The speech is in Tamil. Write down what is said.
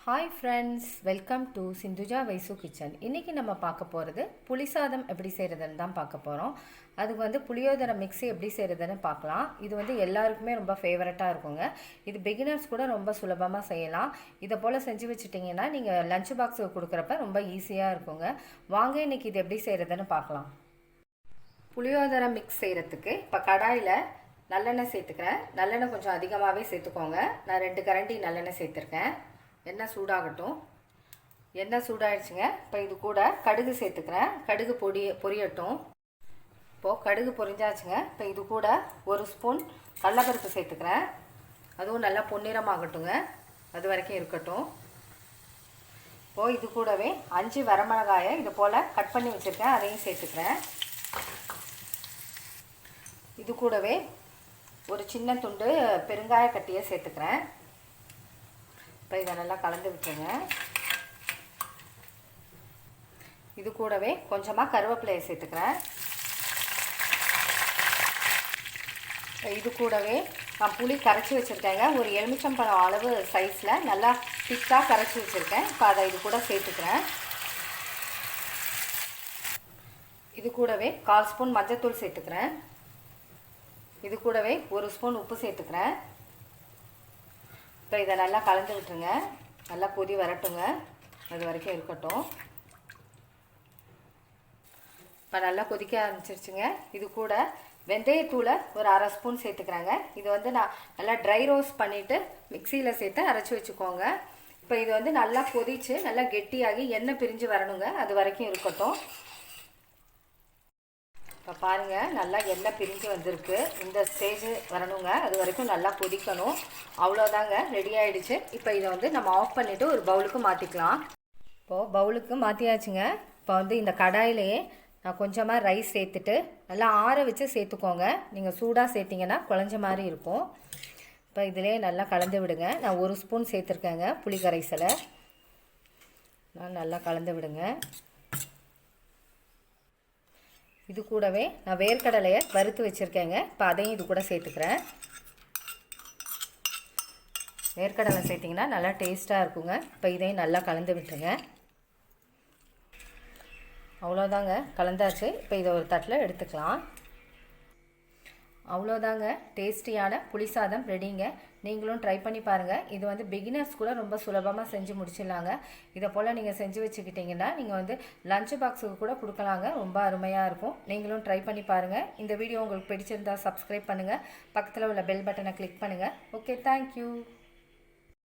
Hi friends, welcome to Sindhuja Vaishu kitchen. இன்றைக்கி நம்ம பார்க்க போகிறது புளிசாதம் எப்படி செய்கிறதுன்னு தான் பார்க்க போகிறோம். அதுக்கு வந்து புளியோதரை மிக்ஸி எப்படி செய்கிறதுன்னு பார்க்கலாம். இது வந்து எல்லாருக்குமே ரொம்ப ஃபேவரட்டாக இருக்குங்க. இது பிகினர்ஸ் கூட ரொம்ப சுலபமாக செய்யலாம். இதை போல் செஞ்சு வச்சுட்டிங்கன்னா நீங்கள் லஞ்ச் பாக்ஸுக்கு கொடுக்குறப்ப ரொம்ப ஈஸியாக இருக்குங்க. வாங்க இன்றைக்கி இது எப்படி செய்கிறதுன்னு பார்க்கலாம். புளியோதரை மிக்ஸ் செய்கிறதுக்கு இப்போ கடாயில் நல்லெண்ணெய் சேர்த்துக்கிறேன். நல்லெண்ணெய் கொஞ்சம் அதிகமாகவே சேர்த்துக்கோங்க. நான் 2 கரண்டி நல்லெண்ணெய் சேர்த்துருக்கேன். எண்ணெய் சூடாகட்டும். எண்ணெய் சூடாகிடுச்சுங்க. இப்போ இது கூட கடுகு சேர்த்துக்கிறேன். கடுகு பொரியட்டும். இப்போது கடுகு பொரிஞ்சாச்சுங்க. இப்போ இது கூட 1 ஸ்பூன் கடலைப்பருப்பு சேர்த்துக்கிறேன். அதுவும் நல்லா பொன்னிறமாகட்டுங்க. அது வரைக்கும் இருக்கட்டும். இப்போது இது கூடவே 5 வரமிளகாயை இது போல் கட் பண்ணி வச்சுருக்கேன். அதையும் சேர்த்துக்கிறேன். இது கூடவே ஒரு சின்ன துண்டு பெருங்காய கட்டியை சேர்த்துக்கிறேன். இப்போ இதை நல்லா கலந்து விட்டுருங்க. இது கூடவே கொஞ்சமாக கருவேப்பிலையை சேர்த்துக்கிறேன். இது கூடவே நான் புளி கரைச்சி வச்சுருக்கேங்க. ஒரு எலுமிச்சம்பழம் அளவு சைஸில் நல்லா திக்காக கரைச்சி வச்சுருக்கேன். இப்போ அதை இது கூட சேர்த்துக்கிறேன். இது கூடவே 1/4 ஸ்பூன் மஞ்சள்தூள் சேர்த்துக்கிறேன். இது கூடவே 1 ஸ்பூன் உப்பு சேர்த்துக்கிறேன். இப்போ இதை நல்லா கலந்து விட்டுருங்க. நல்லா கொதி வரட்டுங்க. அது வரைக்கும் இருக்கட்டும். இப்போ நல்லா கொதிக்க ஆரம்பிச்சிருச்சுங்க. இது கூட வெந்தயத்தூளை ஒரு 1/2 ஸ்பூன் சேர்த்துக்கிறாங்க. இது வந்து நான் நல்லா ட்ரை ரோஸ்ட் பண்ணிவிட்டு மிக்சியில் சேர்த்து அரைச்சி வச்சுக்கோங்க. இப்போ இது வந்து நல்லா கொதித்து நல்லா கெட்டியாகி எண்ணெய் பிரிஞ்சு வரணுங்க. அது வரைக்கும் இருக்கட்டும். இப்போ பாருங்கள், நல்லா எண்ணெய் பிரிஞ்சு வந்திருக்கு. இந்த ஸ்டேஜ் வரணுங்க. அது வரைக்கும் நல்லா கொதிக்கணும். அவ்வளோதாங்க, ரெடி ஆகிடுச்சு. இப்போ இதை வந்து நம்ம ஆஃப் பண்ணிவிட்டு ஒரு பவுலுக்கு மாற்றிக்கலாம். இப்போது பவுலுக்கு மாற்றியாச்சுங்க. இப்போ வந்து இந்த கடாயிலேயே நான் கொஞ்சமாக ரைஸ் சேர்த்துட்டு நல்லா ஆற வச்சு சேர்த்துக்கோங்க. நீங்கள் சூடாக சேர்த்திங்கன்னா குழஞ்ச மாதிரி இருக்கும். இப்போ இதிலே நல்லா கலந்து விடுங்க. நான் 1 ஸ்பூன் சேர்த்துருக்கேங்க புளி கரைசலை. நல்லா கலந்து விடுங்க. இது கூடவே நான் வேர்க்கடலையை வறுத்து வச்சுருக்கேங்க. இப்போ அதையும் இது கூட சேர்த்துக்கிறேன். வேர்க்கடலை சேர்த்திங்கன்னா நல்லா டேஸ்ட்டாக இருக்குங்க. இப்போ இதையும் நல்லா கலந்து விட்டுருங்க. அவ்வளோதாங்க, கலந்தாச்சு. இப்போ இதை ஒரு தட்டில் எடுத்துக்கலாம். அவ்வளோதாங்க, டேஸ்டியான புளிசாதம் ரெடிங்க. நீங்களும் ட்ரை பண்ணி பாருங்கள். இது வந்து பிகினர்ஸ் கூட ரொம்ப சுலபமாக செஞ்சு முடிச்சிடலாங்க. இதை போல் நீங்கள் செஞ்சு வச்சுக்கிட்டிங்கன்னா நீங்கள் வந்து லஞ்ச் பாக்ஸுக்கு கூட கொடுக்கலாங்க. ரொம்ப அருமையாக இருக்கும். நீங்களும் ட்ரை பண்ணி பாருங்கள். இந்த வீடியோ உங்களுக்கு பிடிச்சிருந்தால் சப்ஸ்கிரைப் பண்ணுங்கள். பக்கத்தில் உள்ள பெல் பட்டனை கிளிக் பண்ணுங்கள். Okay, thank you.